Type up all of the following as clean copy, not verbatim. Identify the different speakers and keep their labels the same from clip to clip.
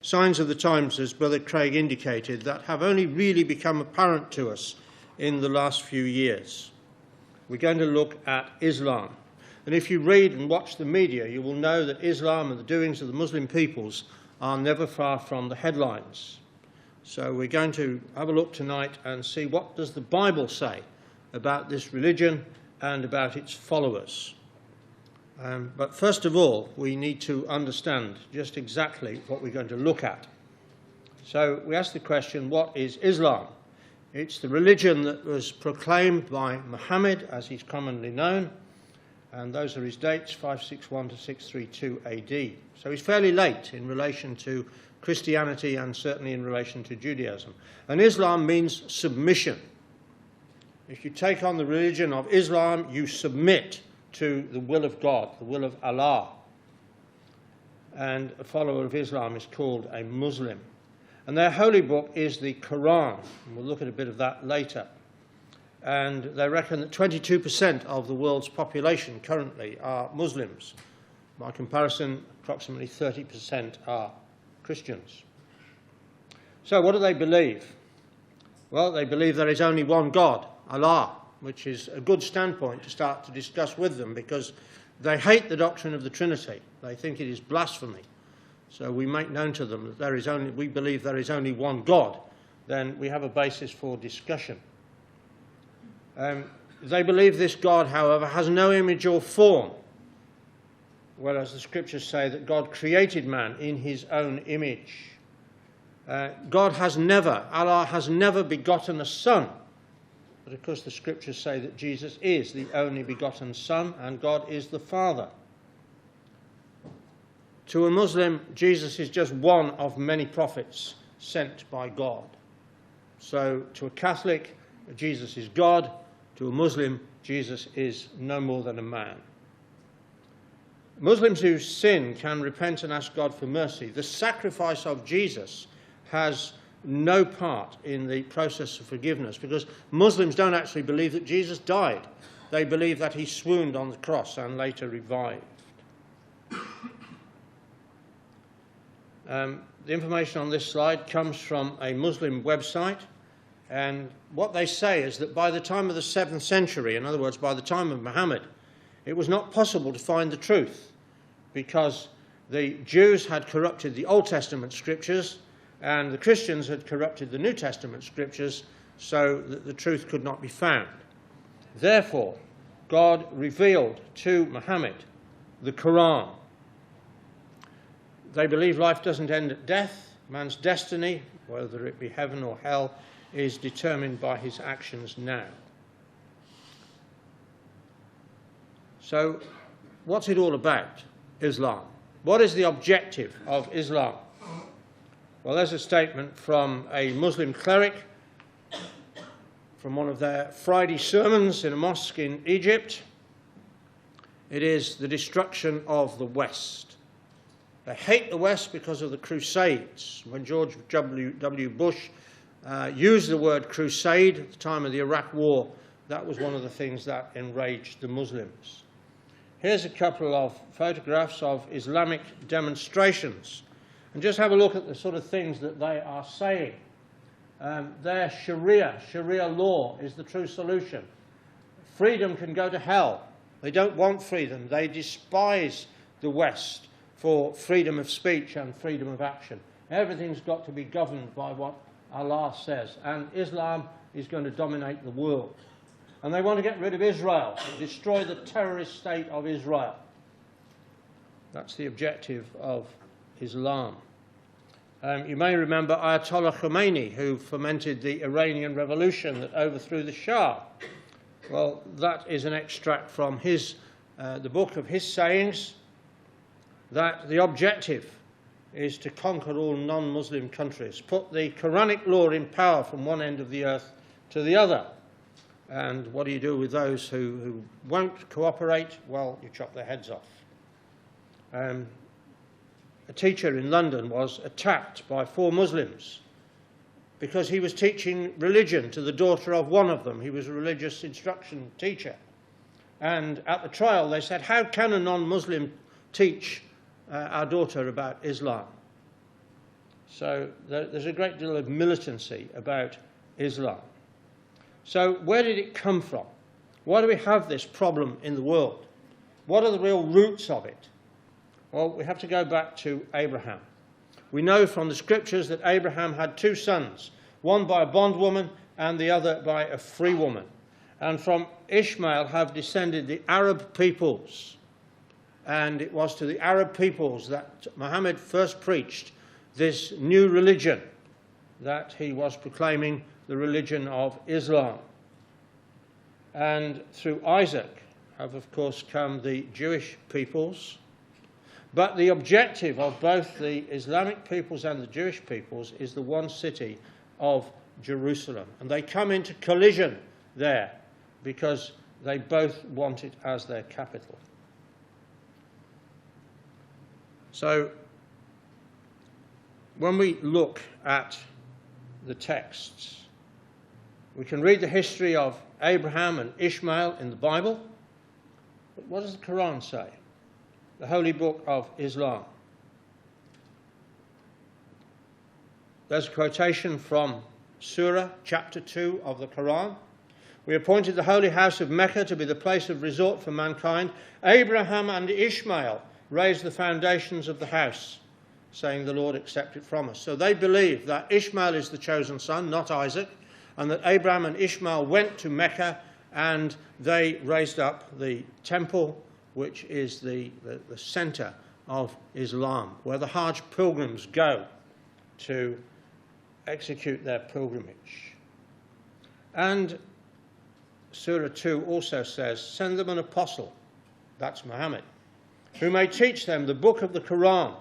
Speaker 1: signs of the times, as Brother Craig indicated, that have only really become apparent to us in the last few years. We're going to look at Islam. And if you read and watch the media, you will know that Islam and the doings of the Muslim peoples are never far from the headlines. So we're going to have a look tonight and see what does the Bible say about this religion and about its followers. But first of all, we need to understand just exactly what we're going to look at. So we ask the question, what is Islam? It's the religion that was proclaimed by Muhammad, as he's commonly known, and those are his dates, 561 to 632 AD. So he's fairly late in relation to Christianity and certainly in relation to Judaism. And Islam means submission. If you take on the religion of Islam, you submit to the will of God, the will of Allah. And a follower of Islam is called a Muslim. And their holy book is the Quran. And we'll look at a bit of that later. And they reckon that 22% of the world's population currently are Muslims. By comparison, approximately 30% are Christians. So what do they believe? Well, they believe there is only one God, Allah, which is a good standpoint to start to discuss with them, because they hate the doctrine of the Trinity. They think it is blasphemy. So we make known to them that we believe there is only one God. Then we have a basis for discussion. They believe this God, however, has no image or form, whereas the scriptures say that God created man in his own image. Allah has never begotten a son. But of course the scriptures say that Jesus is the only begotten Son and God is the Father. To a Muslim, Jesus is just one of many prophets sent by God. So to a Catholic, Jesus is God. To a Muslim, Jesus is no more than a man. Muslims who sin can repent and ask God for mercy. The sacrifice of Jesus has no part in the process of forgiveness, because Muslims don't actually believe that Jesus died. They believe that he swooned on the cross and later revived. The information on this slide comes from a Muslim website, and what they say is that by the time of the 7th century, in other words, by the time of Muhammad, it was not possible to find the truth, because the Jews had corrupted the Old Testament scriptures and the Christians had corrupted the New Testament scriptures, so that the truth could not be found. Therefore, God revealed to Muhammad the Quran. They believe life doesn't end at death. Man's destiny, whether it be heaven or hell, is determined by his actions now. So, what's it all about, Islam? What is the objective of Islam? Well, there's a statement from a Muslim cleric from one of their Friday sermons in a mosque in Egypt. It is the destruction of the West. They hate the West because of the Crusades. When George W. Bush used the word crusade at the time of the Iraq War, that was one of the things that enraged the Muslims. Here's a couple of photographs of Islamic demonstrations. And just have a look at the sort of things that they are saying. Their Sharia law is the true solution. Freedom can go to hell. They don't want freedom. They despise the West for freedom of speech and freedom of action. Everything's got to be governed by what Allah says. And Islam is going to dominate the world. And they want to get rid of Israel, destroy the terrorist state of Israel. That's the objective of Islam. You may remember Ayatollah Khomeini, who fomented the Iranian Revolution that overthrew the Shah. Well, that is an extract from the book of his sayings, that the objective is to conquer all non-Muslim countries, put the Quranic law in power from one end of the earth to the other. And what do you do with those who won't cooperate? Well, you chop their heads off. A teacher in London was attacked by 4 Muslims because he was teaching religion to the daughter of one of them. He was a religious instruction teacher. And at the trial they said, how can a non-Muslim teach our daughter about Islam? So there's a great deal of militancy about Islam. So where did it come from? Why do we have this problem in the world? What are the real roots of it? Well, we have to go back to Abraham. We know from the scriptures that Abraham had two sons, one by a bondwoman and the other by a free woman. And from Ishmael have descended the Arab peoples. And it was to the Arab peoples that Muhammad first preached this new religion, that he was proclaiming the religion of Islam. And through Isaac have, of course, come the Jewish peoples. But the objective of both the Islamic peoples and the Jewish peoples is the one city of Jerusalem. And they come into collision there because they both want it as their capital. So when we look at the texts, we can read the history of Abraham and Ishmael in the Bible. But what does the Quran say? The holy book of Islam. There's a quotation from Surah chapter 2 of the Quran. We appointed the holy house of Mecca to be the place of resort for mankind. Abraham and Ishmael raised the foundations of the house, saying, the Lord accept it from us. So they believe that Ishmael is the chosen son, not Isaac, and that Abraham and Ishmael went to Mecca and they raised up the temple, which is the center of Islam, where the Hajj pilgrims go to execute their pilgrimage. And Surah 2 also says, send them an apostle, that's Muhammad, who may teach them the book of the Quran,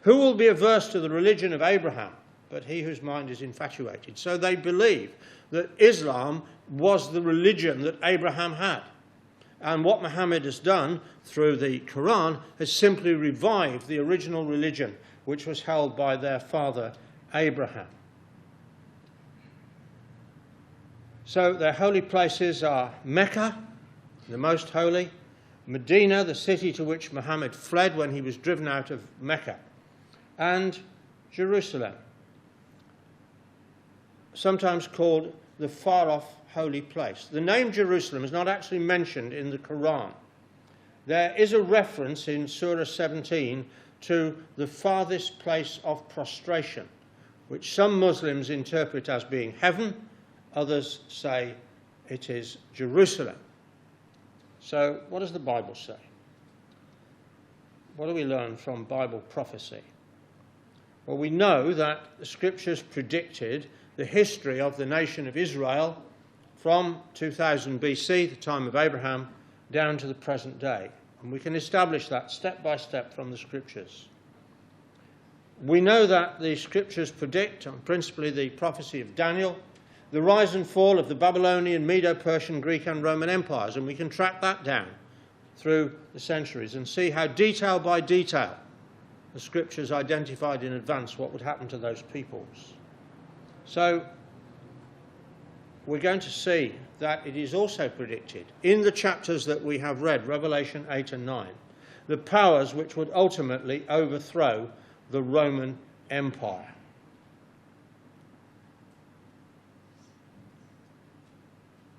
Speaker 1: who will be averse to the religion of Abraham, but he whose mind is infatuated. So they believe that Islam was the religion that Abraham had. And what Muhammad has done through the Quran has simply revived the original religion which was held by their father Abraham. So their holy places are Mecca, the most holy, Medina, the city to which Muhammad fled when he was driven out of Mecca, and Jerusalem, sometimes called the far-off holy place. The name Jerusalem is not actually mentioned in the Quran. There is a reference in Surah 17 to the farthest place of prostration, which some Muslims interpret as being heaven, others say it is Jerusalem. So what does the Bible say? What do we learn from Bible prophecy? Well, we know that the scriptures predicted the history of the nation of Israel from 2000 BC, the time of Abraham, down to the present day. And we can establish that step by step from the scriptures. We know that the scriptures predict, and principally the prophecy of Daniel, the rise and fall of the Babylonian, Medo-Persian, Greek and Roman empires, and we can track that down through the centuries and see how detail by detail the scriptures identified in advance what would happen to those peoples. So we're going to see that it is also predicted in the chapters that we have read, Revelation 8 and 9, the powers which would ultimately overthrow the Roman Empire.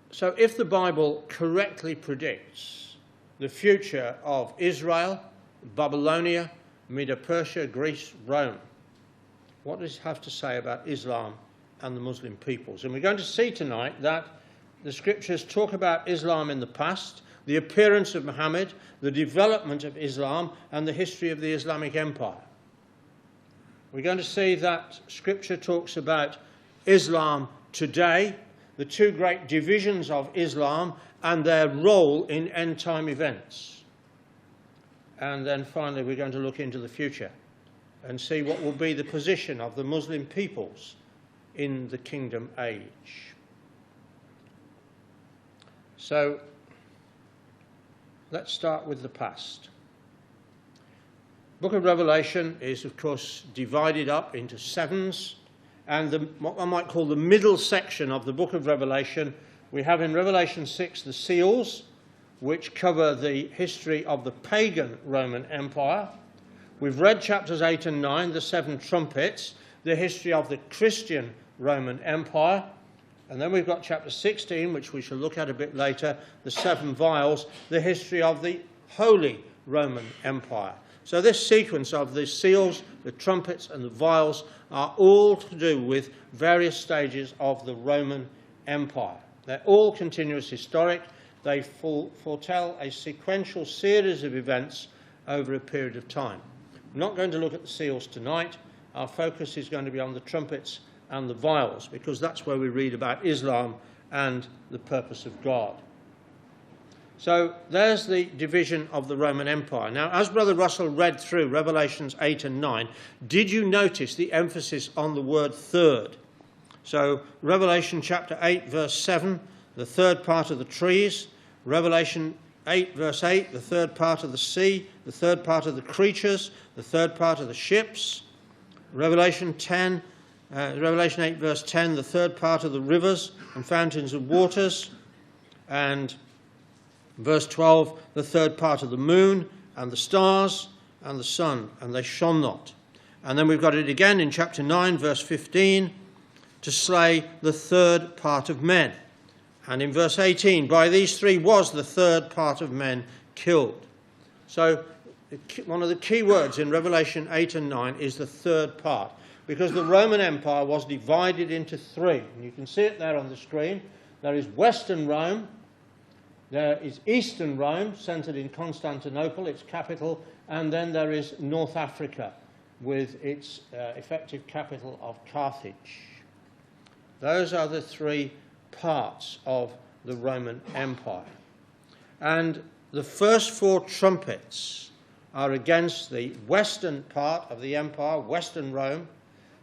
Speaker 1: So if the Bible correctly predicts the future of Israel, Babylonia, Medo-Persia, Greece, Rome, what does it have to say about Islam and the Muslim peoples? And we're going to see tonight that the scriptures talk about Islam in the past, the appearance of Muhammad, the development of Islam, and the history of the Islamic Empire. We're going to see that scripture talks about Islam today, the two great divisions of Islam, and their role in end-time events. And then finally we're going to look into the future and see what will be the position of the Muslim peoples in the kingdom age. So let's start with the past. The book of Revelation is, of course, divided up into sevens, and what one might call the middle section of the book of Revelation, we have in Revelation 6 the seals, which cover the history of the pagan Roman Empire. We've read chapters 8 and 9, the seven trumpets. the history of the Christian Roman Empire. And then we've got chapter 16, which we shall look at a bit later, the 7 vials, the history of the Holy Roman Empire. So this sequence of the seals, the trumpets and the vials are all to do with various stages of the Roman Empire. They're all continuous historic. They foretell a sequential series of events over a period of time. We're not going to look at the seals tonight. Our focus is going to be on the trumpets and the vials, because that's where we read about Islam and the purpose of God. So there's the division of the Roman Empire. Now, as Brother Russell read through Revelations 8 and 9, did you notice the emphasis on the word third? So Revelation chapter 8, verse 7, the third part of the trees. Revelation 8, verse 8, the third part of the sea, the third part of the creatures, the third part of the ships. Revelation 8, verse 10, the third part of the rivers and fountains of waters. And verse 12, the third part of the moon and the stars and the sun, and they shone not. And then we've got it again in chapter 9, verse 15, to slay the third part of men. And in verse 18, by these 3 was the third part of men killed. So one of the key words in Revelation 8 and 9 is the third part, because the Roman Empire was divided into 3. And you can see it there on the screen. There is Western Rome, there is Eastern Rome, centred in Constantinople, its capital, and then there is North Africa, with its effective capital of Carthage. Those are the 3 parts of the Roman Empire. And the first 4 trumpets are against the western part of the empire, Western Rome.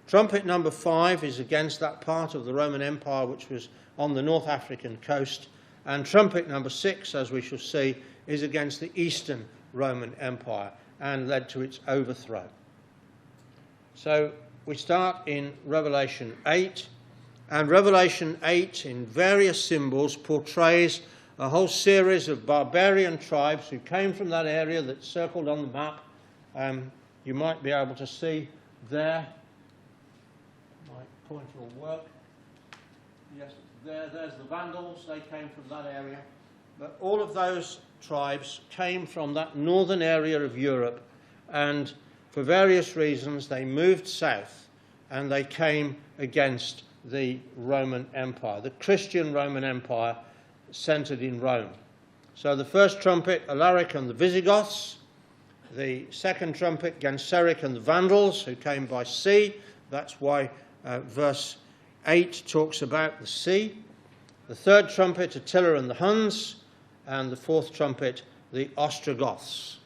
Speaker 1: Trumpet number 5 is against that part of the Roman Empire which was on the North African coast. And trumpet number 6, as we shall see, is against the Eastern Roman Empire and led to its overthrow. So we start in Revelation 8. And Revelation 8, in various symbols, portrays a whole series of barbarian tribes who came from that area that's circled on the map. You might be able to see there. My pointer will work. Yes, there's the Vandals. They came from that area. But all of those tribes came from that northern area of Europe, and for various reasons they moved south and they came against the Roman Empire, the Christian Roman Empire centred in Rome. So the first trumpet, Alaric and the Visigoths. The second trumpet, Genseric and the Vandals, who came by sea. That's why verse 8 talks about the sea. The third trumpet, Attila and the Huns. And the fourth trumpet, the Ostrogoths,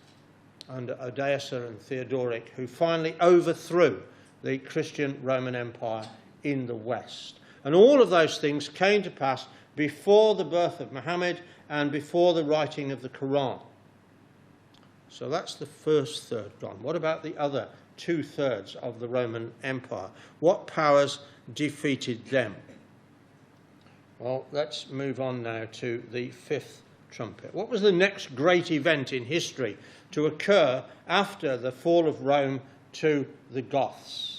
Speaker 1: under Odoacer and Theodoric, who finally overthrew the Christian Roman Empire in the west. And all of those things came to pass before the birth of Muhammad and before the writing of the Quran. So that's the first third gone. What about the other 2/3 of the Roman Empire? What powers defeated them? Well, let's move on now to the 5th trumpet. What was the next great event in history to occur after the fall of Rome to the Goths?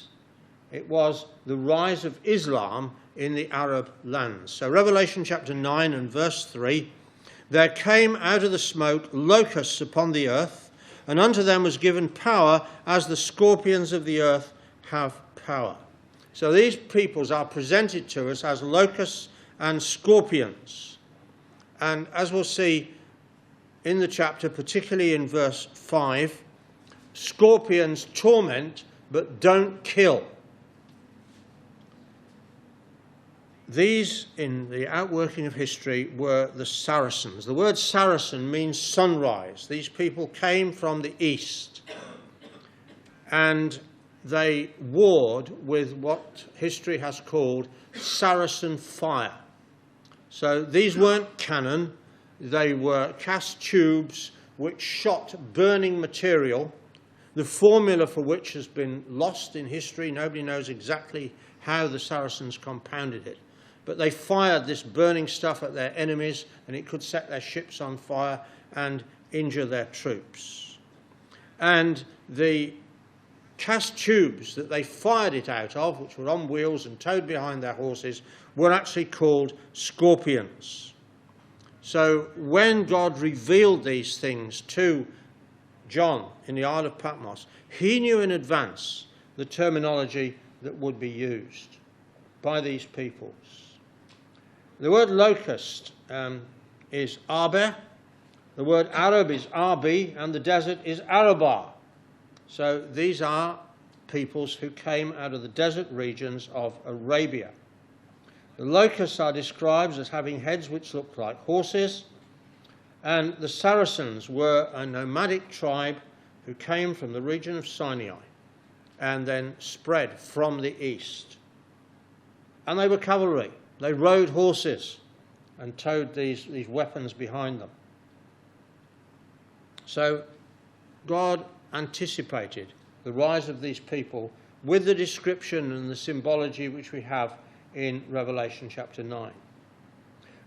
Speaker 1: It was the rise of Islam in the Arab lands. So Revelation chapter 9 and verse 3, there came out of the smoke locusts upon the earth, and unto them was given power as the scorpions of the earth have power. So these peoples are presented to us as locusts and scorpions. And as we'll see in the chapter, particularly in verse 5, scorpions torment but don't kill. These, in the outworking of history, were the Saracens. The word Saracen means sunrise. These people came from the east, and they warred with what history has called Saracen fire. So these weren't cannon. They were cast tubes which shot burning material, the formula for which has been lost in history. Nobody knows exactly how the Saracens compounded it. But they fired this burning stuff at their enemies, and it could set their ships on fire and injure their troops. And the cast tubes that they fired it out of, which were on wheels and towed behind their horses, were actually called scorpions. So when God revealed these things to John in the Isle of Patmos, he knew in advance the terminology that would be used by these peoples. The word locust is Arbe, the word Arab is Arbi, and the desert is Arabah. So these are peoples who came out of the desert regions of Arabia. The locusts are described as having heads which look like horses, and the Saracens were a nomadic tribe who came from the region of Sinai and then spread from the east. And they were cavalry. They rode horses and towed these weapons behind them. So God anticipated the rise of these people with the description and the symbology which we have in Revelation chapter 9.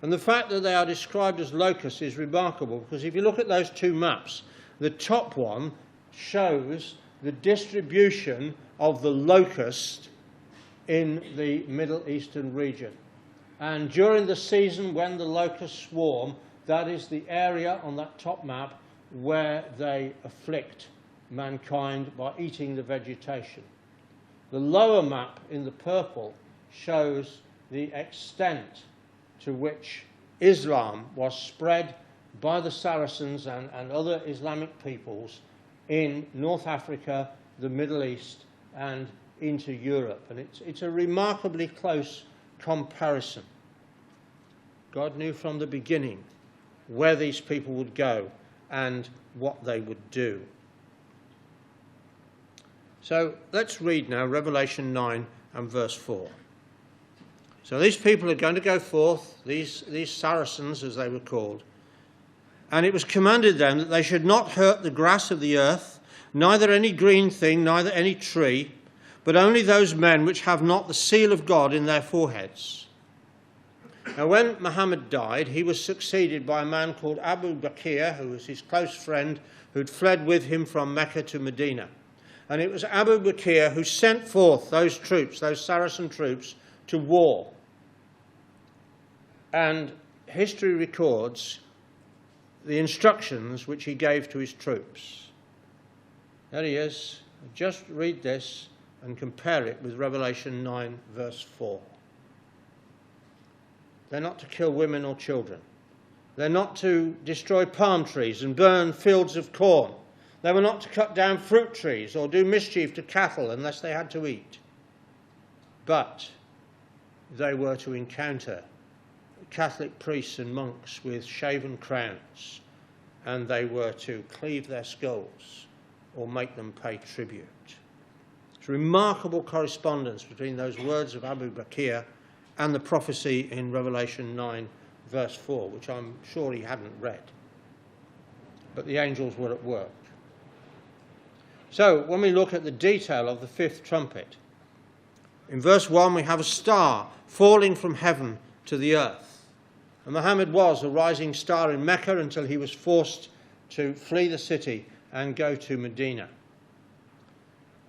Speaker 1: And the fact that they are described as locusts is remarkable, because if you look at those two maps, the top one shows the distribution of the locust in the Middle Eastern region. And during the season when the locusts swarm, that is the area on that top map where they afflict mankind by eating the vegetation. The lower map in the purple shows the extent to which Islam was spread by the Saracens and other Islamic peoples in North Africa, the Middle East, and into Europe. And it's a remarkably close comparison. God knew from the beginning where these people would go and what they would do. So let's read now Revelation 9 and verse 4. So these people are going to go forth, these Saracens as they were called, and it was commanded them that they should not hurt the grass of the earth, neither any green thing, neither any tree, but only those men which have not the seal of God in their foreheads. Now when Muhammad died, he was succeeded by a man called Abu Bakr, who was his close friend, who'd fled with him from Mecca to Medina. And it was Abu Bakr who sent forth those troops, those Saracen troops, to war. And history records the instructions which he gave to his troops. There he is. Just read this and compare it with Revelation 9 verse 4. They're not to kill women or children. They're not to destroy palm trees and burn fields of corn. They were not to cut down fruit trees or do mischief to cattle unless they had to eat. But they were to encounter Catholic priests and monks with shaven crowns, and they were to cleave their skulls or make them pay tribute. It's a remarkable correspondence between those words of Abu Bakr and the prophecy in Revelation 9 verse 4, which I'm sure he hadn't read. But the angels were at work. So when we look at the detail of the fifth trumpet, in verse 1 we have a star falling from heaven to the earth. And Muhammad was a rising star in Mecca until he was forced to flee the city and go to Medina.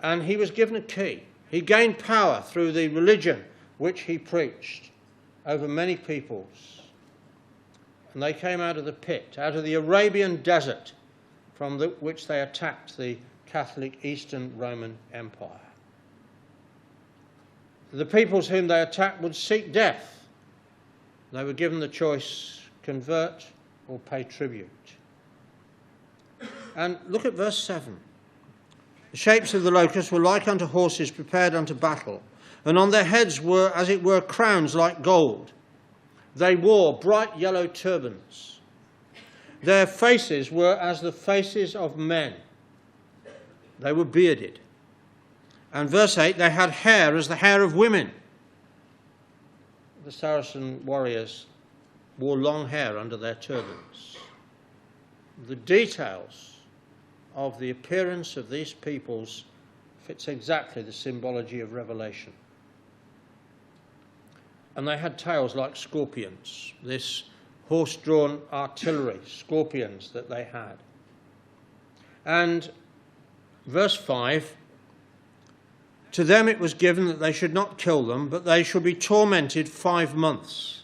Speaker 1: And he was given a key. He gained power through the religion which he preached over many peoples. And they came out of the pit, out of the Arabian desert, from which they attacked the Catholic Eastern Roman Empire. The peoples whom they attacked would seek death. They were given the choice, convert or pay tribute. And look at verse 7. The shapes of the locusts were like unto horses prepared unto battle, and on their heads were, as it were, crowns like gold. They wore bright yellow turbans. Their faces were as the faces of men. They were bearded. And verse 8, they had hair as the hair of women. The Saracen warriors wore long hair under their turbans. The details of the appearance of these peoples fits exactly the symbology of Revelation. And they had tails like scorpions, this horse-drawn artillery, scorpions that they had. And verse 5, To them it was given that they should not kill them, but they should be tormented 5 months.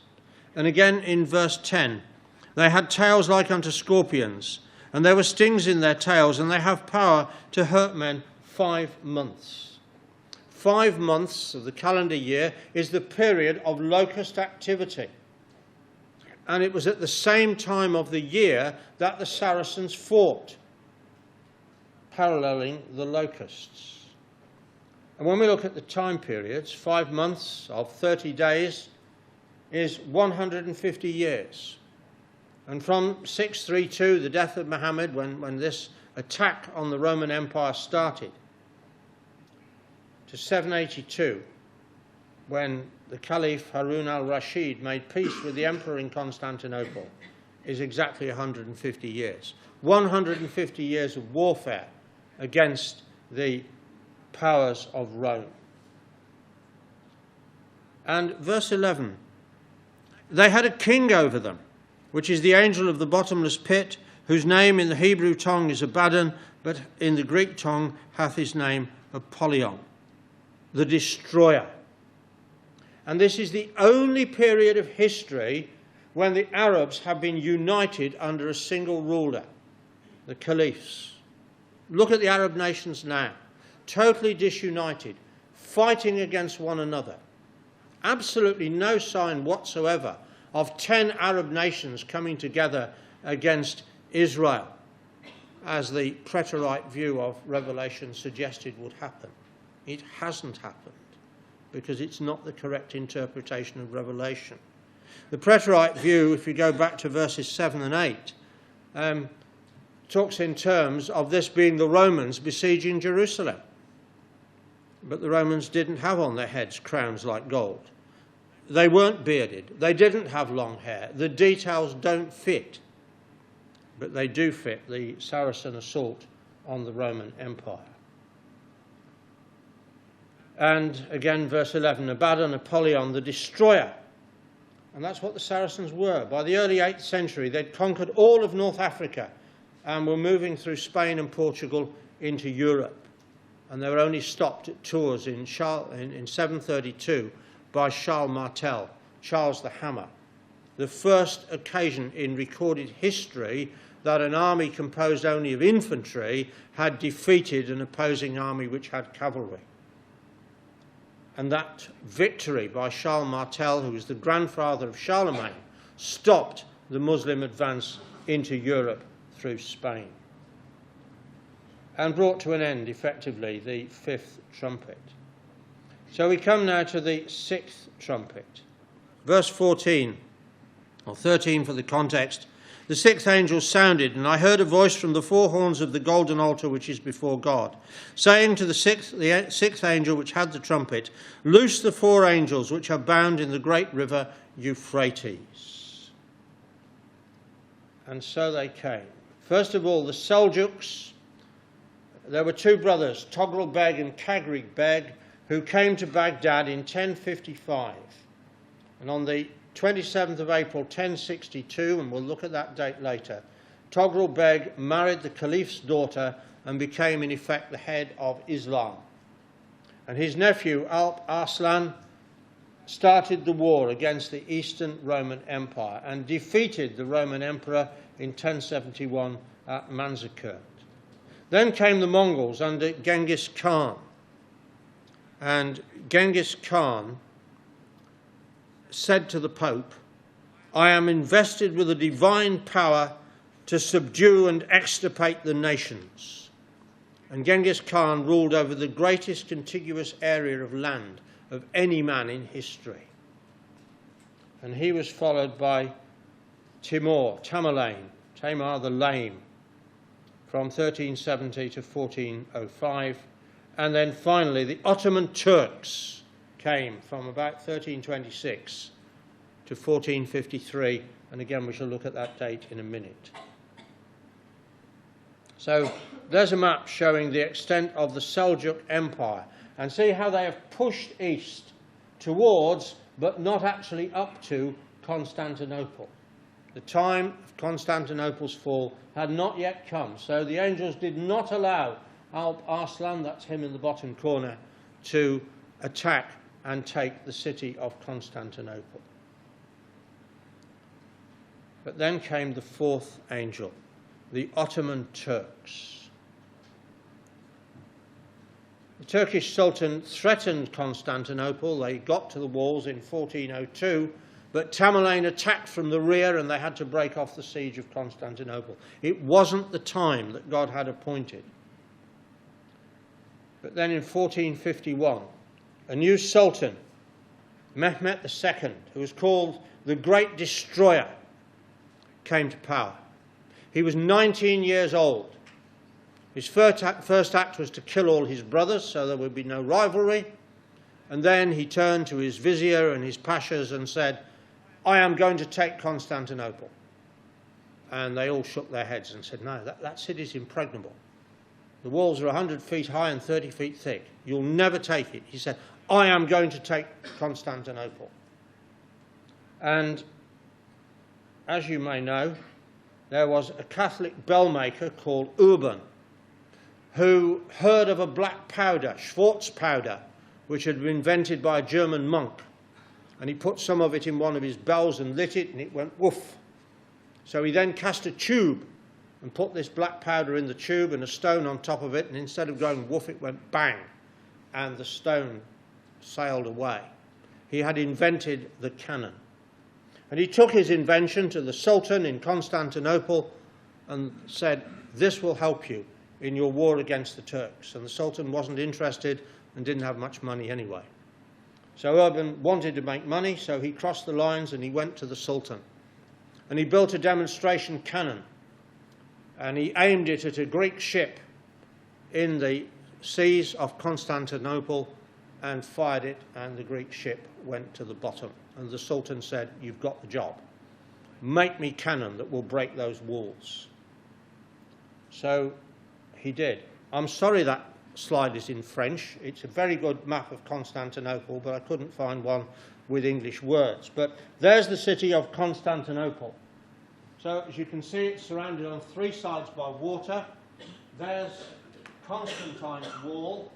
Speaker 1: And again in verse 10, they had tails like unto scorpions, and there were stings in their tails, and they have power to hurt men 5 months. 5 months of the calendar year is the period of locust activity. And it was at the same time of the year that the Saracens fought, paralleling the locusts. And when we look at the time periods, 5 months of 30 days is 150 years. And from 632, the death of Muhammad, when this attack on the Roman Empire started, to 782, when the Caliph Harun al-Rashid made peace with the emperor in Constantinople, is exactly 150 years. 150 years of warfare against the powers of Rome. And verse 11, they had a king over them, which is the angel of the bottomless pit, whose name in the Hebrew tongue is Abaddon, but in the Greek tongue hath his name Apollyon, the destroyer. And this is the only period of history when the Arabs have been united under a single ruler, the caliphs. Look at the Arab nations now, totally disunited, fighting against one another. Absolutely no sign whatsoever of 10 Arab nations coming together against Israel, as the preterite view of Revelation suggested would happen. It hasn't happened, because it's not the correct interpretation of Revelation. The preterite view, if you go back to verses 7 and 8, talks in terms of this being the Romans besieging Jerusalem. But the Romans didn't have on their heads crowns like gold. They weren't bearded. They didn't have long hair. The details don't fit. But they do fit the Saracen assault on the Roman Empire. And again, verse 11, Abaddon, Apollyon, the destroyer. And that's what the Saracens were. By the early 8th century, they'd conquered all of North Africa and were moving through Spain and Portugal into Europe. And they were only stopped at Tours in 732 by Charles Martel, Charles the Hammer, the first occasion in recorded history that an army composed only of infantry had defeated an opposing army which had cavalry. And that victory by Charles Martel, who was the grandfather of Charlemagne, stopped the Muslim advance into Europe through Spain and brought to an end, effectively, the 5th trumpet. So we come now to the 6th trumpet. Verse 14, or 13 for the context. The 6th angel sounded, and I heard a voice from the 4 horns of the golden altar which is before God, saying to the sixth angel which had the trumpet, loose the 4 angels which are bound in the great river Euphrates. And so they came. First of all, the Seljuks. There were 2 brothers, Togrul Beg and Kagrig Beg, who came to Baghdad in 1055. And on the 27th of April 1062, and we'll look at that date later, Togrul Beg married the Caliph's daughter and became in effect the head of Islam. And his nephew Alp Arslan started the war against the Eastern Roman Empire and defeated the Roman Emperor in 1071 at Manzikert. Then came the Mongols under Genghis Khan. And Genghis Khan said to the Pope, I am invested with a divine power to subdue and extirpate the nations. And Genghis Khan ruled over the greatest contiguous area of land of any man in history. And he was followed by Tamerlane, Tamar the Lame, from 1370 to 1405. And then finally the Ottoman Turks came from about 1326 to 1453. And again, we shall look at that date in a minute. So there's a map showing the extent of the Seljuk Empire. And see how they have pushed east towards, but not actually up to, Constantinople. The time of Constantinople's fall had not yet come. So the angels did not allow Alp Arslan, that's him in the bottom corner, to attack and take the city of Constantinople. But then came the fourth angel, the Ottoman Turks. The Turkish Sultan threatened Constantinople. They got to the walls in 1402, but Tamerlane attacked from the rear and they had to break off the siege of Constantinople. It wasn't the time that God had appointed. But then in 1451, a new sultan, Mehmet II, who was called the Great Destroyer, came to power. He was 19 years old. His first act was to kill all his brothers so there would be no rivalry. And then he turned to his vizier and his pashas and said, I am going to take Constantinople. And they all shook their heads and said, no, that city is impregnable. The walls are 100 feet high and 30 feet thick. You'll never take it. He said, I am going to take Constantinople. And as you may know, there was a Catholic bellmaker called Urban who heard of a black powder, Schwarz powder, which had been invented by a German monk. And he put some of it in one of his bells and lit it, and it went woof. So he then cast a tube and put this black powder in the tube and a stone on top of it, and instead of going woof, it went bang, and the stone sailed away. He had invented the cannon. And he took his invention to the Sultan in Constantinople and said, this will help you in your war against the Turks. And the Sultan wasn't interested and didn't have much money anyway. So Urban wanted to make money, so he crossed the lines and he went to the Sultan. And he built a demonstration cannon. And he aimed it at a Greek ship in the seas of Constantinople and fired it, and the Greek ship went to the bottom. And the Sultan said, you've got the job. Make me cannon that will break those walls. So he did. I'm sorry that slide is in French. It's a very good map of Constantinople, but I couldn't find one with English words. But there's the city of Constantinople. So as you can see, it's surrounded on three sides by water. There's Constantine's wall,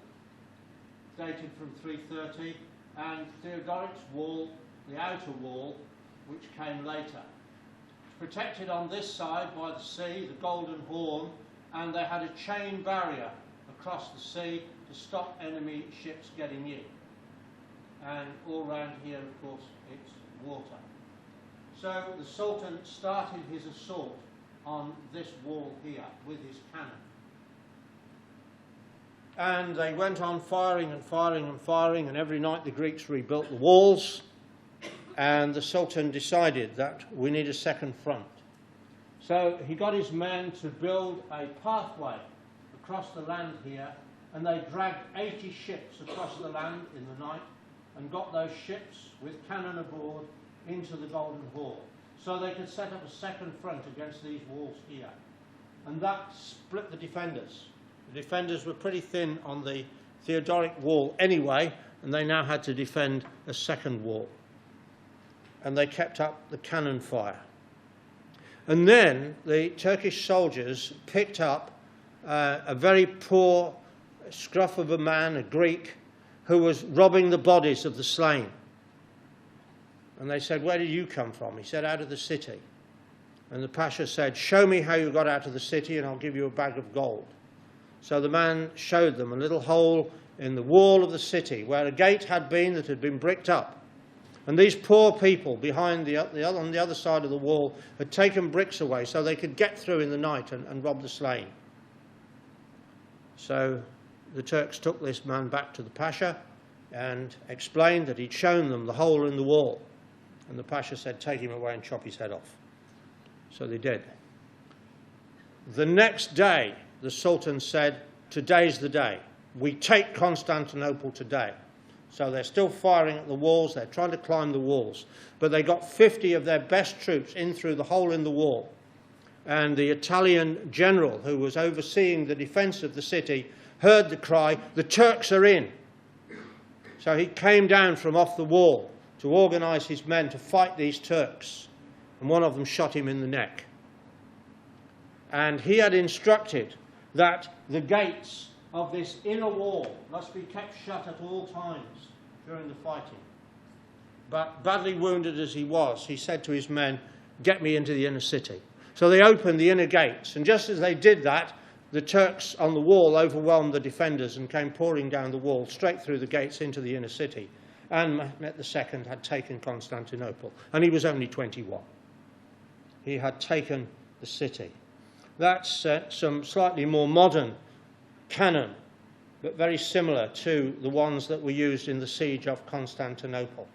Speaker 1: dated from 330, and Theodoric's wall, the outer wall, which came later. It's protected on this side by the sea, the Golden Horn, and they had a chain barrier across the sea to stop enemy ships getting in. And all round here, of course, it's water. So the Sultan started his assault on this wall here with his cannon. And they went on firing and firing and firing, and every night the Greeks rebuilt the walls, and the Sultan decided that we need a second front. So he got his men to build a pathway across the land here, and they dragged 80 ships across the land in the night and got those ships with cannon aboard into the Golden Horn, so they could set up a second front against these walls here. And that split the defenders. The defenders were pretty thin on the Theodoric wall anyway, and they now had to defend a second wall. And they kept up the cannon fire. And then the Turkish soldiers picked up a very poor scruff of a man, a Greek, who was robbing the bodies of the slain. And they said, where did you come from? He said, out of the city. And the Pasha said, show me how you got out of the city and I'll give you a bag of gold. So the man showed them a little hole in the wall of the city where a gate had been that had been bricked up. And these poor people behind on the other side of the wall had taken bricks away so they could get through in the night and rob the slain. So the Turks took this man back to the Pasha and explained that he'd shown them the hole in the wall. And the Pasha said, take him away and chop his head off. So they did. The next day, the Sultan said, today's the day. We take Constantinople today. So they're still firing at the walls. They're trying to climb the walls. But they got 50 of their best troops in through the hole in the wall. And the Italian general, who was overseeing the defense of the city, heard the cry, the Turks are in. So he came down from off the wall to organise his men to fight these Turks. And one of them shot him in the neck. And he had instructed that the gates of this inner wall must be kept shut at all times during the fighting. But badly wounded as he was, he said to his men, "Get me into the inner city." So they opened the inner gates, and just as they did that, the Turks on the wall overwhelmed the defenders and came pouring down the wall straight through the gates into the inner city. And Mehmet II had taken Constantinople, and he was only 21. He had taken the city. That's some slightly more modern cannon, but very similar to the ones that were used in the siege of Constantinople.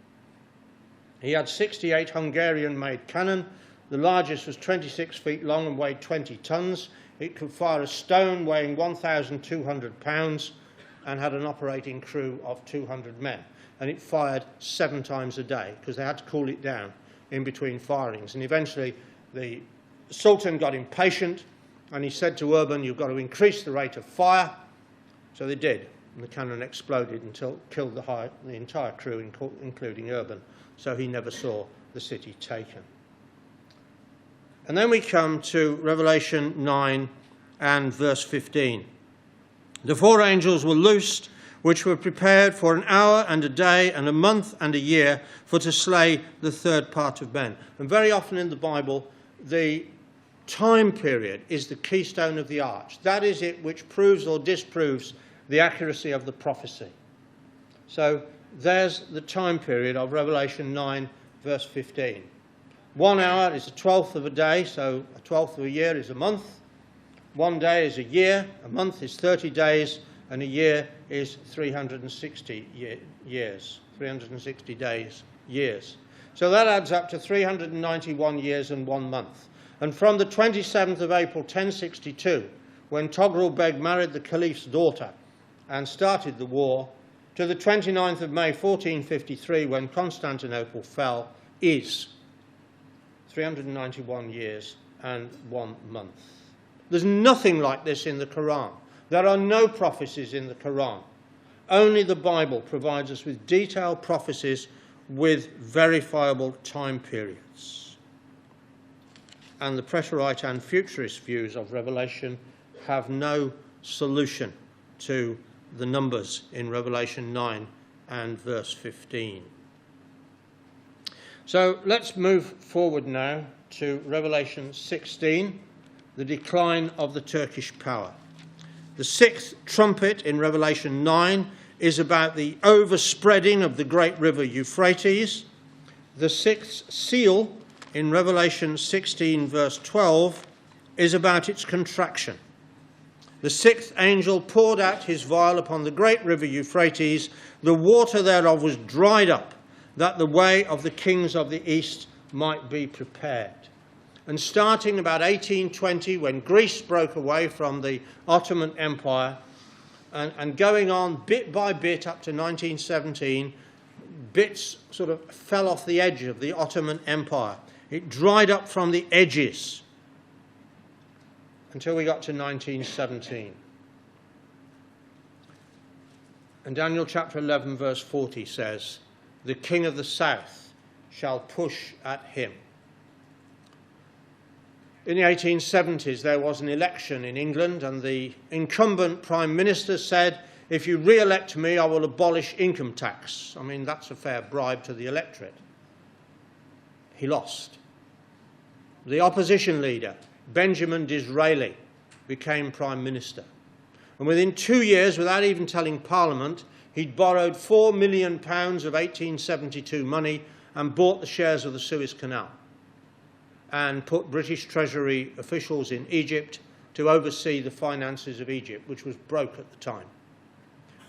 Speaker 1: He had 68 Hungarian-made cannon. The largest was 26 feet long and weighed 20 tons. It could fire a stone weighing 1,200 pounds and had an operating crew of 200 men. And it fired 7 times a day because they had to cool it down in between firings. And eventually the Sultan got impatient and he said to Urban, "You've got to increase the rate of fire." So they did, and the cannon exploded until it killed the entire crew, including Urban. So he never saw the city taken. And then we come to Revelation 9 and verse 15. "The 4 angels were loosed, which were prepared for an hour and a day and a month and a year, for to slay the 3rd part of men." And very often in the Bible, the time period is the keystone of the arch. That is it which proves or disproves the accuracy of the prophecy. So there's the time period of Revelation 9, verse 15. 1 hour is a 12th of a day, so a 12th of a year is a month. 1 day is a year, a month is 30 days, and a year is 360 years, 360 days, years. So that adds up to 391 years and 1 month. And from the 27th of April 1062, when Togrul Beg married the Caliph's daughter and started the war, to the 29th of May 1453, when Constantinople fell, is 391 years and 1 month. There's nothing like this in the Quran. There are no prophecies in the Quran. Only the Bible provides us with detailed prophecies with verifiable time periods. And the Preterite and Futurist views of Revelation have no solution to the numbers in Revelation 9 and verse 15. So let's move forward now to Revelation 16, the decline of the Turkish power. The 6th trumpet in Revelation 9 is about the overspreading of the great river Euphrates. The 6th seal in Revelation 16, verse 12, is about its contraction. The 6th angel poured out his vial upon the great river Euphrates. The water thereof was dried up, that the way of the kings of the east might be prepared. And starting about 1820, when Greece broke away from the Ottoman Empire, and going on bit by bit up to 1917, bits sort of fell off the edge of the Ottoman Empire. It dried up from the edges until we got to 1917. And Daniel chapter 11, verse 40 says, "The king of the south shall push at him." In the 1870s, there was an election in England, and the incumbent prime minister said, "If you re-elect me, I will abolish income tax." I mean, that's a fair bribe to the electorate. He lost. The opposition leader, Benjamin Disraeli, became prime minister. And within 2 years, without even telling Parliament, he'd borrowed £4 million of 1872 money and bought the shares of the Suez Canal, and put British Treasury officials in Egypt to oversee the finances of Egypt, which was broke at the time.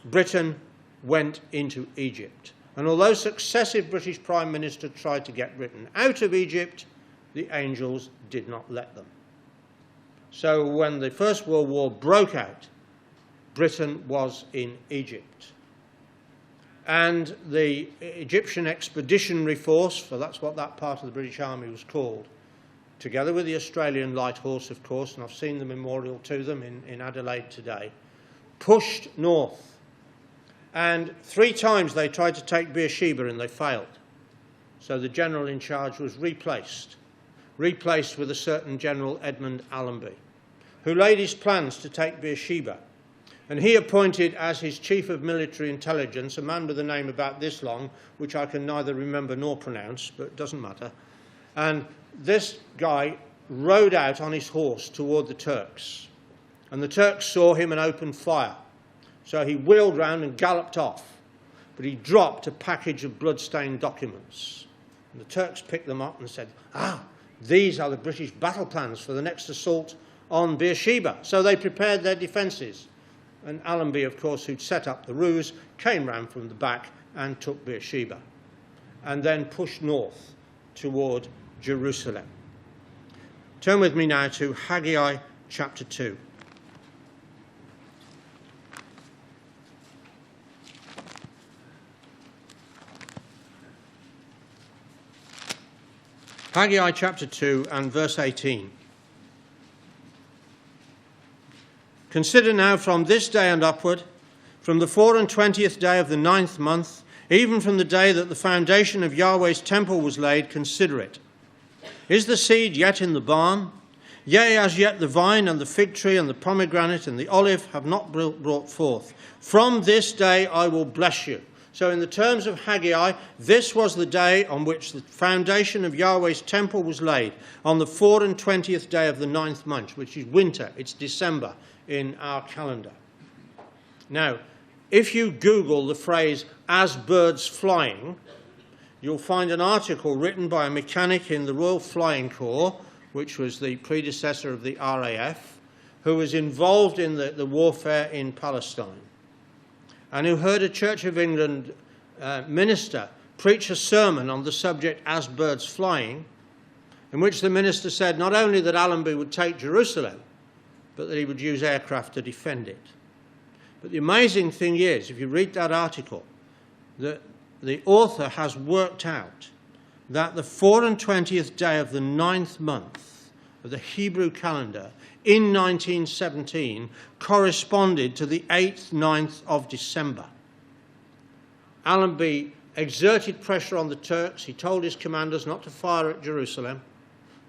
Speaker 1: Britain went into Egypt. And although successive British Prime Ministers tried to get Britain out of Egypt, the angels did not let them. So when the First World War broke out, Britain was in Egypt. And the Egyptian Expeditionary Force, for that's what that part of the British Army was called, together with the Australian Light Horse, of course, and I've seen the memorial to them in Adelaide today, pushed north. And 3 times they tried to take Beersheba and they failed. So the general in charge was replaced with a certain General Edmund Allenby, who laid his plans to take Beersheba. And he appointed as his chief of military intelligence a man with a name about this long, which I can neither remember nor pronounce, but it doesn't matter. And this guy rode out on his horse toward the Turks. And the Turks saw him and opened fire. So he wheeled round and galloped off. But he dropped a package of blood-stained documents. And the Turks picked them up and said, these are the British battle plans for the next assault on Beersheba. So they prepared their defences. And Allenby, of course, who'd set up the ruse, came round from the back and took Beersheba, and then pushed north toward Jerusalem. Turn with me now to Haggai chapter 2. Haggai chapter 2 and verse 18. Consider now from this day and upward, from the 24th day of the 9th month, even from the day that the foundation of Yahweh's temple was laid, consider it. Is the seed yet in the barn? Yea, as yet the vine and the fig tree and the pomegranate and the olive have not brought forth. From this day I will bless you. So in the terms of Haggai, this was the day on which the foundation of Yahweh's temple was laid, on the 24th day of the 9th month, which is winter, it's December in our calendar. Now, if you Google the phrase, as birds flying, you'll find an article written by a mechanic in the Royal Flying Corps, which was the predecessor of the RAF, who was involved in the warfare in Palestine, and who heard a Church of England minister preach a sermon on the subject, as birds flying, in which the minister said not only that Allenby would take Jerusalem, but that he would use aircraft to defend it. But the amazing thing is, if you read that article, that the author has worked out that the 24th day of the 9th month of the Hebrew calendar in 1917 corresponded to the 8th, 9th of December. Allenby exerted pressure on the Turks. He told his commanders not to fire at Jerusalem,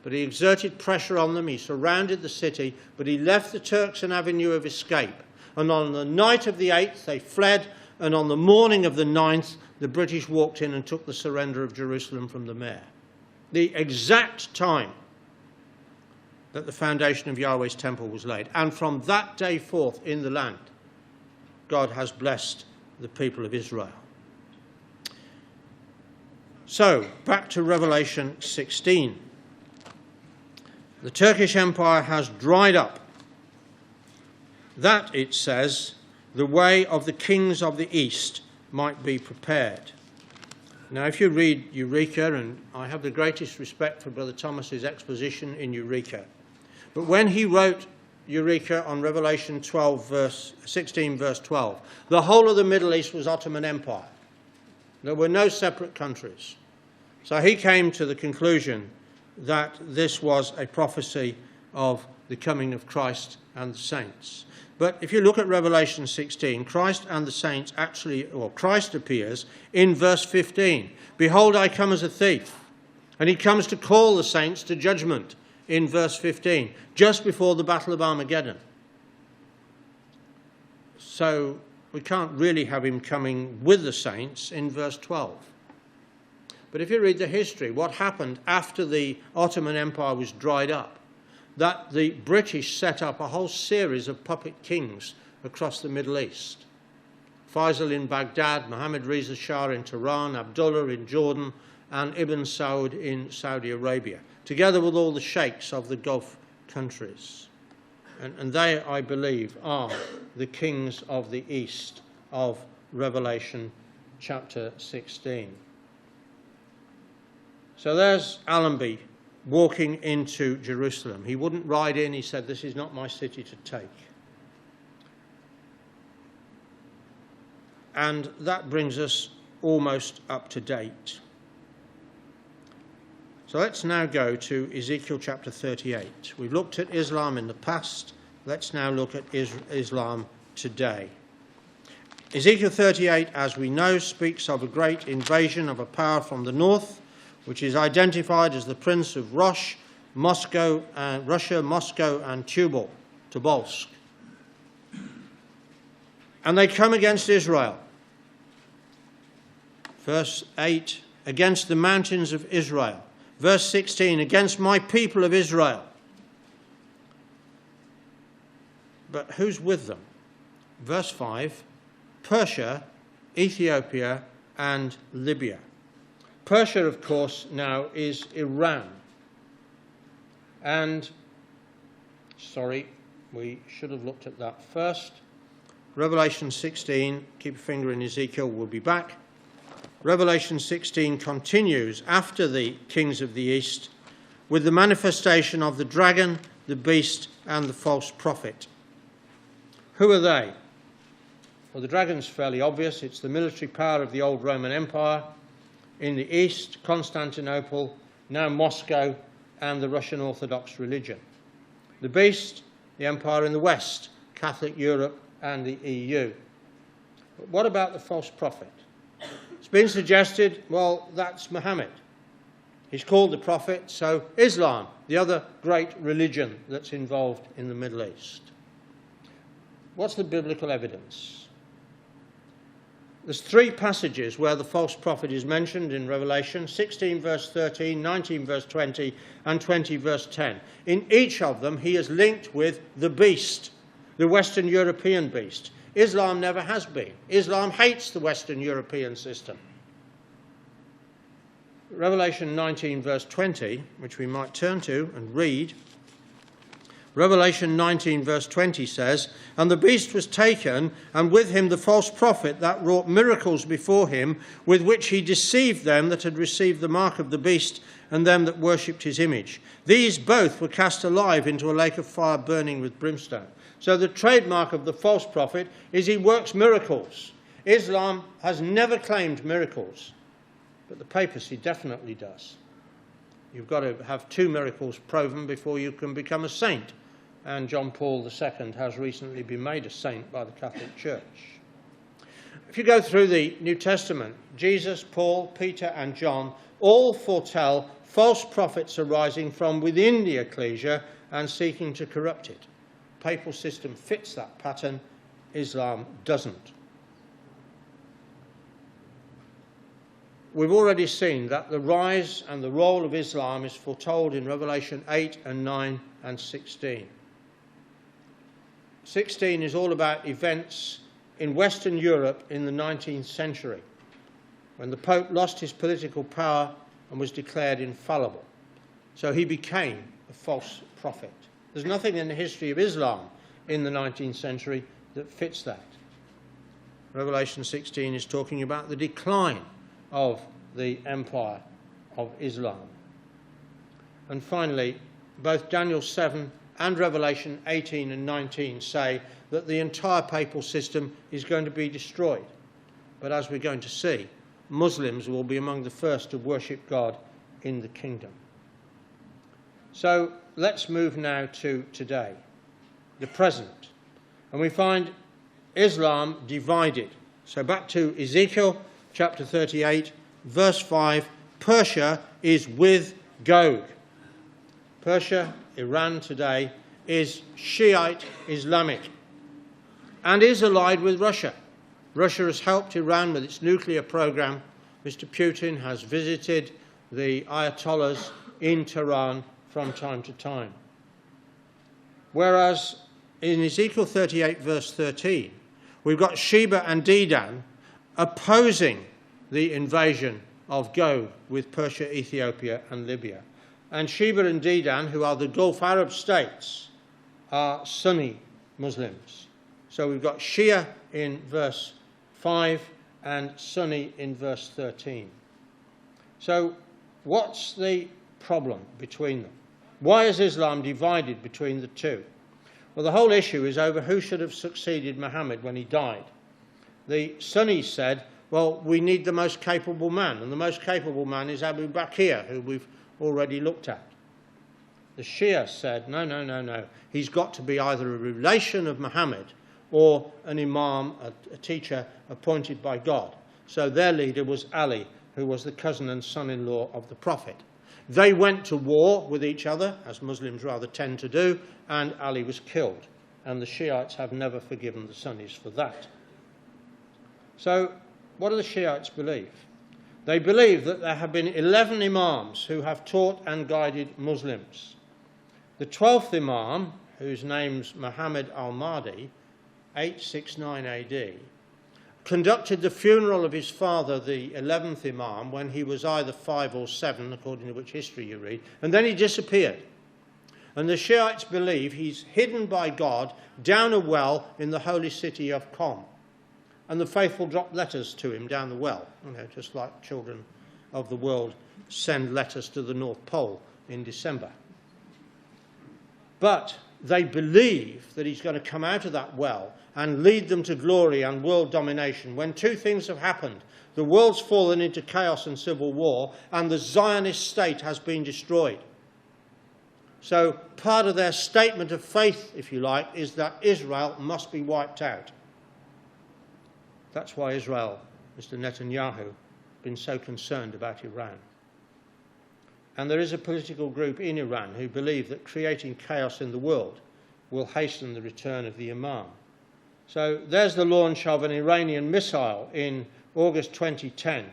Speaker 1: but he exerted pressure on them. He surrounded the city, but he left the Turks an avenue of escape. And on the night of the 8th, they fled, and on the morning of the 9th, the British walked in and took the surrender of Jerusalem from the mayor. The exact time that the foundation of Yahweh's temple was laid. And from that day forth in the land, God has blessed the people of Israel. So, back to Revelation 16. The Turkish Empire has dried up. That, it says, the way of the kings of the East might be prepared. Now, if you read Eureka, and I have the greatest respect for Brother Thomas's exposition in Eureka, but when he wrote Eureka on Revelation 16, verse 12, the whole of the Middle East was Ottoman Empire. There were no separate countries. So he came to the conclusion that this was a prophecy of the coming of Christ and the saints. But if you look at Revelation 16, Christ and the saints Christ appears in verse 15. Behold, I come as a thief. And he comes to call the saints to judgment in verse 15, just before the Battle of Armageddon. So we can't really have him coming with the saints in verse 12. But if you read the history, what happened after the Ottoman Empire was dried up, that the British set up a whole series of puppet kings across the Middle East. Faisal in Baghdad, Mohammed Reza Shah in Tehran, Abdullah in Jordan, and Ibn Saud in Saudi Arabia, together with all the sheikhs of the Gulf countries. And they, I believe, are the kings of the East of Revelation chapter 16. So there's Allenby walking into Jerusalem. He wouldn't ride in. He said, "This is not my city to take." And that brings us almost up to date. So let's now go to Ezekiel chapter 38. We've looked at Islam in the past. Let's now look at Islam today. Ezekiel 38, as we know, speaks of a great invasion of a power from the north, which is identified as the Prince of Russia, Moscow, and Tobolsk. And they come against Israel. Verse 8, against the mountains of Israel. Verse 16, against my people of Israel. But who's with them? Verse 5, Persia, Ethiopia, and Libya. Persia, of course, now is Iran. And, sorry, we should have looked at that first. Revelation 16, keep a finger in Ezekiel, we'll be back. Revelation 16 continues after the kings of the east with the manifestation of the dragon, the beast, and the false prophet. Who are they? Well, the dragon's fairly obvious. It's the military power of the old Roman Empire. In the east, Constantinople, now Moscow, and the Russian Orthodox religion. The beast, the empire in the west, Catholic Europe, and the EU. But what about the false prophet? It's been suggested, well, that's Muhammad. He's called the prophet, so Islam, the other great religion that's involved in the Middle East. What's the biblical evidence? There's 3 passages where the false prophet is mentioned in Revelation, 16 verse 13, 19 verse 20, and 20 verse 10. In each of them, he is linked with the beast, the Western European beast. Islam never has been. Islam hates the Western European system. Revelation 19 verse 20, which we might turn to and read. Revelation 19 verse 20 says, and the beast was taken, and with him the false prophet that wrought miracles before him, with which he deceived them that had received the mark of the beast, and them that worshipped his image. These both were cast alive into a lake of fire burning with brimstone. So the trademark of the false prophet is he works miracles. Islam has never claimed miracles, but the papacy definitely does. You've got to have 2 miracles proven before you can become a saint. And John Paul II has recently been made a saint by the Catholic Church. If you go through the New Testament, Jesus, Paul, Peter, and John all foretell false prophets arising from within the ecclesia and seeking to corrupt it. The papal system fits that pattern. Islam doesn't. We've already seen that the rise and the role of Islam is foretold in Revelation 8 and 9 and 16. 16 is all about events in Western Europe in the 19th century, when the Pope lost his political power and was declared infallible. So he became a false prophet. There's nothing in the history of Islam in the 19th century that fits that. Revelation 16 is talking about the decline of the empire of Islam. And finally, both Daniel 7 and Revelation 18 and 19 say that the entire papal system is going to be destroyed. But as we're going to see, Muslims will be among the first to worship God in the kingdom. So let's move now to today, the present. And we find Islam divided. So back to Ezekiel chapter 38, verse 5, Persia is with Gog. Persia, Iran today, is Shiite Islamic and is allied with Russia. Russia has helped Iran with its nuclear program. Mr. Putin has visited the Ayatollahs in Tehran from time to time. Whereas in Ezekiel 38, verse 13, we've got Sheba and Dedan opposing the invasion of Gog with Persia, Ethiopia, and Libya. And Sheba and Dedan, who are the Gulf Arab states, are Sunni Muslims. So we've got Shia in verse 5 and Sunni in verse 13. So what's the problem between them? Why is Islam divided between the two? Well, the whole issue is over who should have succeeded Muhammad when he died. The Sunnis said, well, we need the most capable man, and the most capable man is Abu Bakr, who we've already looked at. The Shia said, no. He's got to be either a relation of Muhammad or an imam, a teacher appointed by God. So their leader was Ali, who was the cousin and son-in-law of the Prophet. They went to war with each other, as Muslims rather tend to do, and Ali was killed. And the Shiites have never forgiven the Sunnis for that. So what do the Shiites believe? They believe that there have been 11 imams who have taught and guided Muslims. The 12th imam, whose name's Muhammad al-Mahdi, 869 AD, conducted the funeral of his father, the 11th imam, when he was either 5 or 7, according to which history you read, and then he disappeared. And the Shiites believe he's hidden by God down a well in the holy city of Qom. And the faithful drop letters to him down the well, just like children of the world send letters to the North Pole in December. But they believe that he's going to come out of that well and lead them to glory and world domination when two things have happened. The world's fallen into chaos and civil war, and the Zionist state has been destroyed. So part of their statement of faith, if you like, is that Israel must be wiped out. That's why Israel, Mr. Netanyahu, been so concerned about Iran. And there is a political group in Iran who believe that creating chaos in the world will hasten the return of the Imam. So there's the launch of an Iranian missile in August 2010.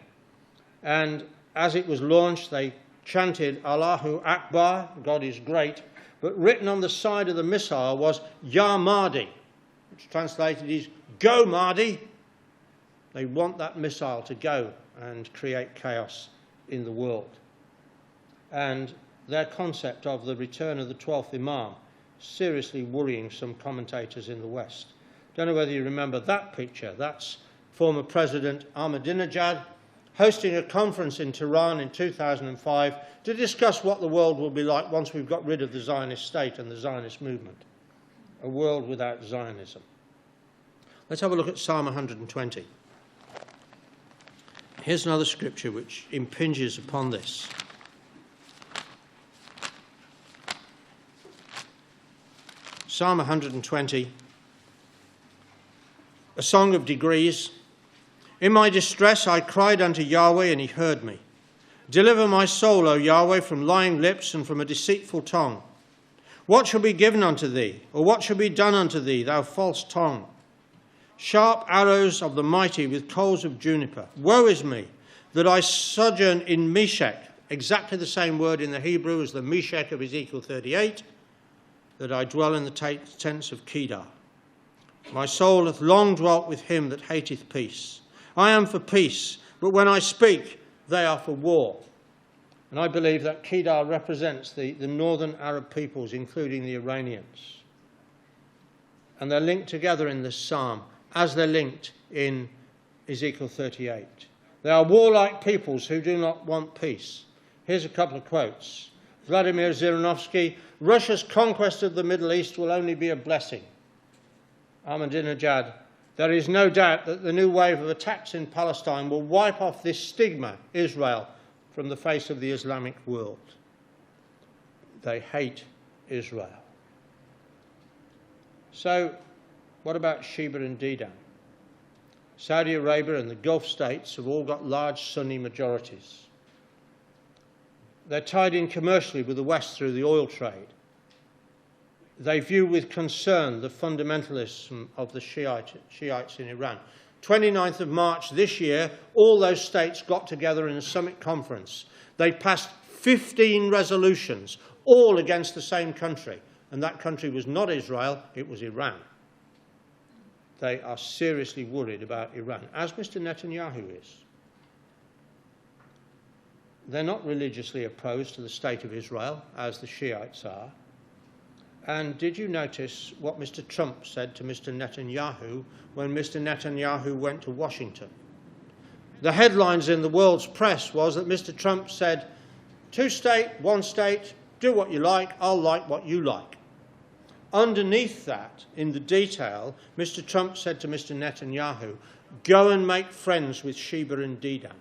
Speaker 1: And as it was launched, they chanted Allahu Akbar, God is great, but written on the side of the missile was Ya Mahdi, which translated is Go Mahdi. They want that missile to go and create chaos in the world. And their concept of the return of the 12th Imam seriously worrying some commentators in the West. Don't know whether you remember that picture. That's former President Ahmadinejad hosting a conference in Tehran in 2005 to discuss what the world will be like once we've got rid of the Zionist state and the Zionist movement. A world without Zionism. Let's have a look at Psalm 120. Here's another scripture which impinges upon this. Psalm 120, a song of degrees. In my distress I cried unto Yahweh, and he heard me. Deliver my soul, O Yahweh, from lying lips and from a deceitful tongue. What shall be given unto thee, or what shall be done unto thee, thou false tongue? Sharp arrows of the mighty with coals of juniper. Woe is me, that I sojourn in Meshech, exactly the same word in the Hebrew as the Meshech of Ezekiel 38, that I dwell in the tents of Kedar. My soul hath long dwelt with him that hateth peace. I am for peace, but when I speak, they are for war. And I believe that Kedar represents the northern Arab peoples, including the Iranians. And they're linked together in this psalm, as they're linked in Ezekiel 38. They are warlike peoples who do not want peace. Here's a couple of quotes. Vladimir Zhirinovsky, Russia's conquest of the Middle East will only be a blessing. Ahmadinejad, there is no doubt that the new wave of attacks in Palestine will wipe off this stigma, Israel, from the face of the Islamic world. They hate Israel. So, what about Sheba and Dedan? Saudi Arabia and the Gulf states have all got large Sunni majorities. They're tied in commercially with the West through the oil trade. They view with concern the fundamentalism of the Shiites in Iran. 29th of March this year, all those states got together in a summit conference. They passed 15 resolutions, all against the same country. And that country was not Israel, it was Iran. They are seriously worried about Iran, as Mr. Netanyahu is. They're not religiously opposed to the state of Israel, as the Shiites are. And did you notice what Mr. Trump said to Mr. Netanyahu when Mr. Netanyahu went to Washington? The headlines in the world's press was that Mr. Trump said, 2 state, 1 state, do what you like, I'll like what you like. Underneath that, in the detail, Mr. Trump said to Mr. Netanyahu, go and make friends with Sheba and Dedan.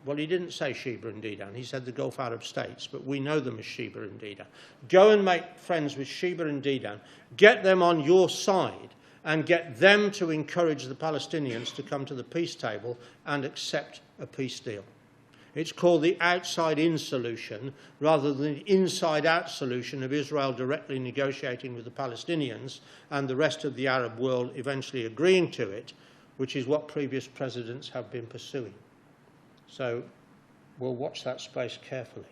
Speaker 1: Well, he didn't say Sheba and Dedan. He said the Gulf Arab states, but we know them as Sheba and Dedan. Go and make friends with Sheba and Dedan. Get them on your side and get them to encourage the Palestinians to come to the peace table and accept a peace deal. It's called the outside-in solution rather than the inside-out solution of Israel directly negotiating with the Palestinians and the rest of the Arab world eventually agreeing to it, which is what previous presidents have been pursuing. So we'll watch that space carefully.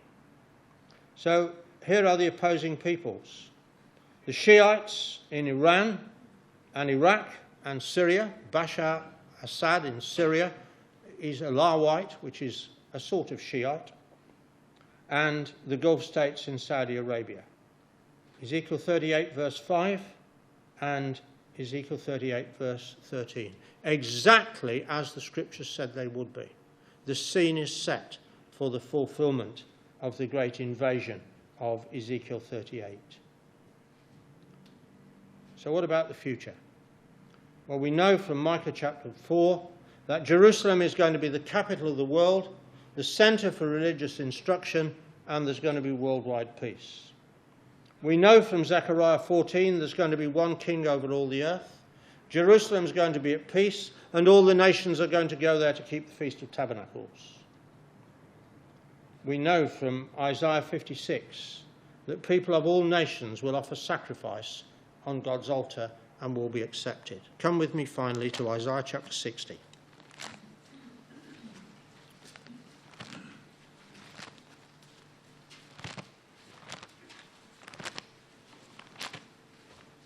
Speaker 1: So here are the opposing peoples. The Shiites in Iran and Iraq and Syria. Bashar Assad in Syria is a Alawite, which is a sort of Shiite, and the Gulf states in Saudi Arabia. Ezekiel 38 verse 5 and Ezekiel 38 verse 13. Exactly as the scriptures said they would be. The scene is set for the fulfillment of the great invasion of Ezekiel 38. So what about the future? Well, we know from Micah chapter 4 that Jerusalem is going to be the capital of the world, the centre for religious instruction, and there's going to be worldwide peace. We know from Zechariah 14 there's going to be one king over all the earth. Jerusalem's going to be at peace, and all the nations are going to go there to keep the Feast of Tabernacles. We know from Isaiah 56 that people of all nations will offer sacrifice on God's altar and will be accepted. Come with me finally to Isaiah chapter 60.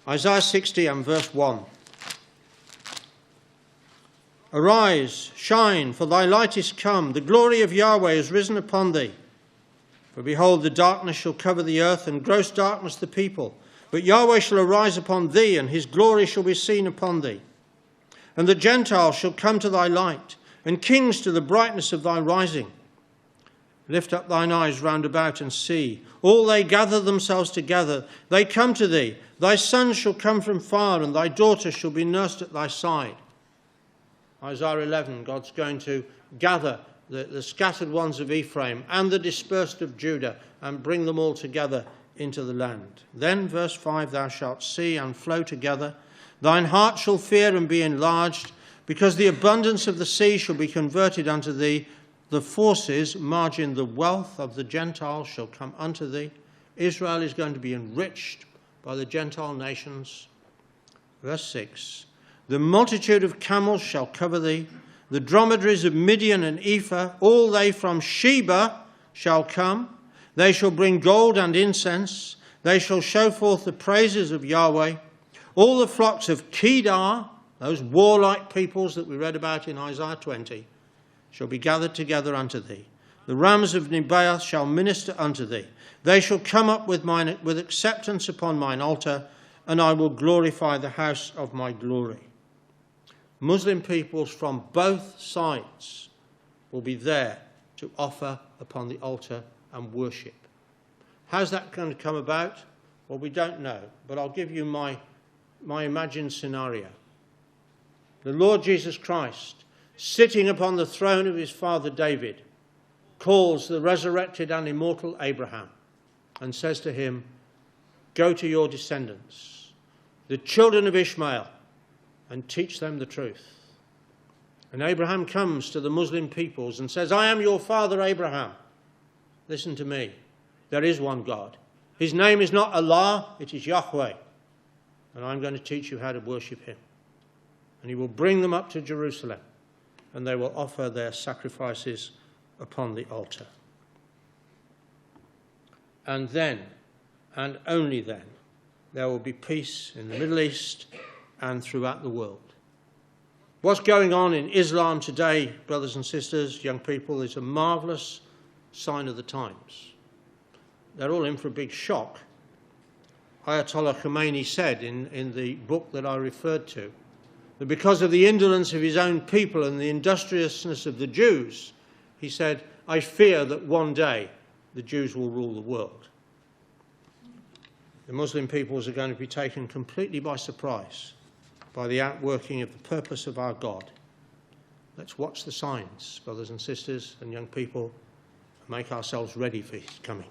Speaker 1: Isaiah 60 and verse 1. Arise, shine, for thy light is come. The glory of Yahweh is risen upon thee. For behold, the darkness shall cover the earth, and gross darkness the people. But Yahweh shall arise upon thee, and his glory shall be seen upon thee. And the Gentiles shall come to thy light, and kings to the brightness of thy rising. Lift up thine eyes round about and see. All they gather themselves together. They come to thee. Thy sons shall come from far, and thy daughters shall be nursed at thy side. Isaiah 11, God's going to gather the scattered ones of Ephraim and the dispersed of Judah and bring them all together into the land. Then, verse 5, thou shalt see and flow together. Thine heart shall fear and be enlarged, because the abundance of the sea shall be converted unto thee. The forces, margin, the wealth of the Gentiles shall come unto thee. Israel is going to be enriched by the Gentile nations. Verse 6, the multitude of camels shall cover thee. The dromedaries of Midian and Ephah, all they from Sheba shall come. They shall bring gold and incense. They shall show forth the praises of Yahweh. All the flocks of Kedar, those warlike peoples that we read about in Isaiah 20, shall be gathered together unto thee. The rams of Nebaioth shall minister unto thee. They shall come up with acceptance upon mine altar, and I will glorify the house of my glory. Muslim peoples from both sides will be there to offer upon the altar and worship. How's that going to come about? Well, we don't know, but I'll give you my imagined scenario. The Lord Jesus Christ, sitting upon the throne of his father David, calls the resurrected and immortal Abraham and says to him, go to your descendants, the children of Ishmael, and teach them the truth. And Abraham comes to the Muslim peoples and says, I am your father Abraham. Listen to me. There is one God. His name is not Allah, it is Yahweh. And I'm going to teach you how to worship him. And he will bring them up to Jerusalem, and they will offer their sacrifices upon the altar. And then, and only then, there will be peace in the Middle East and throughout the world. What's going on in Islam today, brothers and sisters, young people, is a marvellous sign of the times. They're all in for a big shock. Ayatollah Khomeini said in the book that I referred to, that because of the indolence of his own people and the industriousness of the Jews, he said, I fear that one day the Jews will rule the world. The Muslim peoples are going to be taken completely by surprise by the outworking of the purpose of our God. Let's watch the signs, brothers and sisters and young people, and make ourselves ready for his coming.